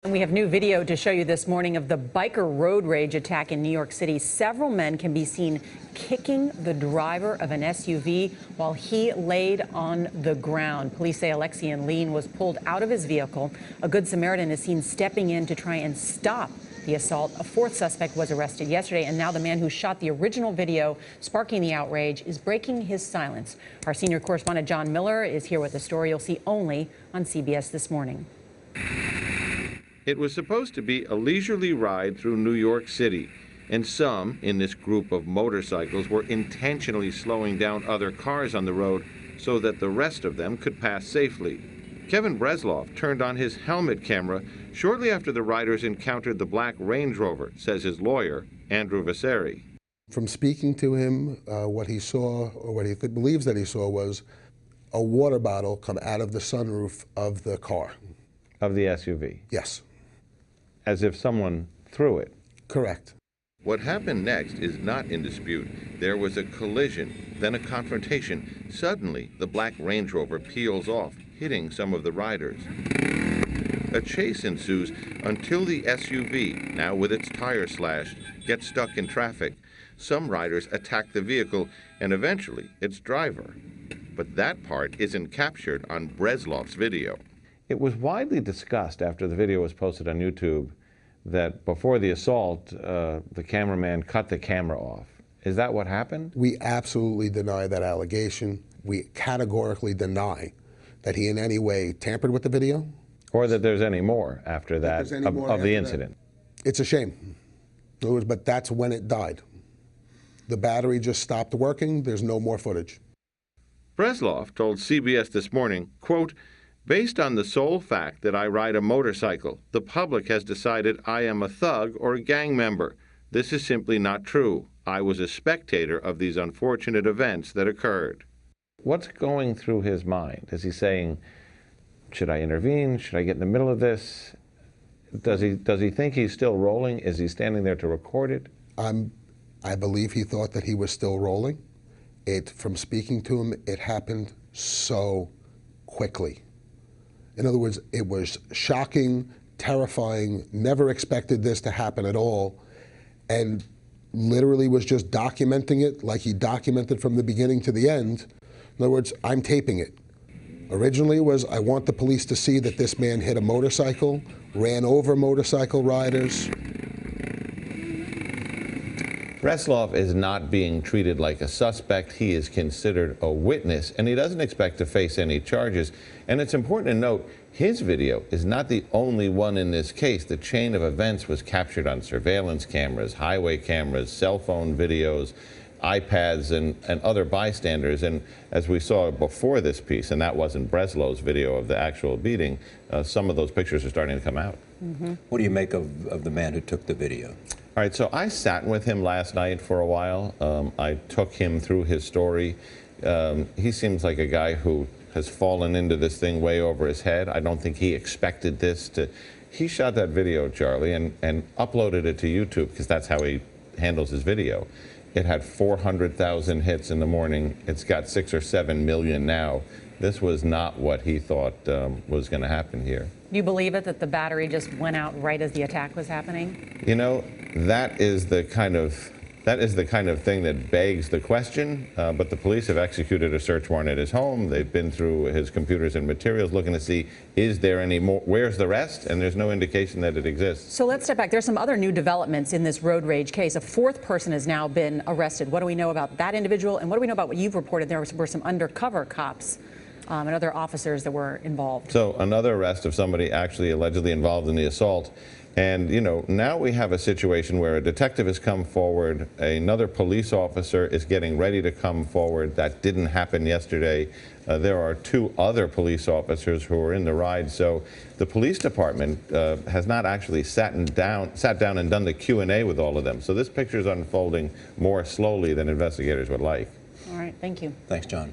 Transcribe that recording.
And we have new video to show you this morning of the biker road rage attack in New York City. Several men can be seen kicking the driver of an SUV while he laid on the ground. Police say Alexian Lean was pulled out of his vehicle. A Good Samaritan is seen stepping in to try and stop the assault. A fourth suspect was arrested yesterday, and now the man who shot the original video sparking the outrage is breaking his silence. Our senior correspondent John Miller is here with a story you'll see only on CBS This Morning. It was supposed to be a leisurely ride through New York City, and some in this group of motorcycles were intentionally slowing down other cars on the road so that the rest of them could pass safely. Kevin Bresloff turned on his helmet camera shortly after the riders encountered the black Range Rover, says his lawyer, Andrew Vasseri. From speaking to him, what he saw, or what he believes that he saw, was a water bottle come out of the sunroof of the car. Of the SUV? Yes. As if someone threw it. Correct. What happened next is not in dispute. There was a collision, then a confrontation. Suddenly, the black Range Rover peels off, hitting some of the riders. A chase ensues until the SUV, now with its tire slashed, gets stuck in traffic. Some riders attack the vehicle and eventually its driver. But that part isn't captured on Bresloff's video. It was widely discussed after the video was posted on YouTube that before the assault, the cameraman cut the camera off. Is that what happened? We absolutely deny that allegation. We categorically deny that he in any way tampered with the video. Or that there's any more after that of the incident. It's a shame. But that's when it died. The battery just stopped working. There's no more footage. Bresloff told CBS This Morning, quote, "Based on the sole fact that I ride a motorcycle, the public has decided I am a thug or a gang member. This is simply not true. I was a spectator of these unfortunate events that occurred." What's going through his mind? Is he saying, should I intervene? Should I get in the middle of this? Does he think he's still rolling? Is he standing there to record it? I believe he thought that he was still rolling. From speaking to him, it happened so quickly. In other words, it was shocking, terrifying, never expected this to happen at all, and literally was just documenting it like he documented from the beginning to the end. In other words, I'm taping it. Originally it was, I want the police to see that this man hit a motorcycle, ran over motorcycle riders. Bresloff is not being treated like a suspect. He is considered a witness, and he doesn't expect to face any charges. And it's important to note, his video is not the only one in this case. The chain of events was captured on surveillance cameras, highway cameras, cell phone videos, iPads, and other bystanders. And as we saw before this piece, and that wasn't Bresloff's video of the actual beating, some of those pictures are starting to come out. Mm-hmm. What do you make of the man who took the video? All right, so I sat with him last night for a while. I took him through his story. He seems like a guy who has fallen into this thing way over his head. I don't think he expected this to... He shot that video, Charlie, and uploaded it to YouTube because that's how he handles his video. It had 400,000 hits in the morning. It's got 6 or 7 million now. This was not what he thought was going to happen here. Do you believe it, that the battery just went out right as the attack was happening? You know, that is the kind of thing that begs the question. But the police have executed a search warrant at his home. They've been through his computers and materials looking to see, is there any more, where's the rest? And there's no indication that it exists. So let's step back. There's some other new developments in this road rage case. A fourth person has now been arrested. What do we know about that individual? And what do we know about what you've reported? There were some undercover cops and other officers that were involved. So another arrest of somebody actually allegedly involved in the assault. And, you know, now we have a situation where a detective has come forward, another police officer is getting ready to come forward. That didn't happen yesterday. There are 2 other police officers who are in the ride. So the police department has not actually sat down and done the Q&A with all of them. So this picture is unfolding more slowly than investigators would like. All right, thank you. Thanks, John.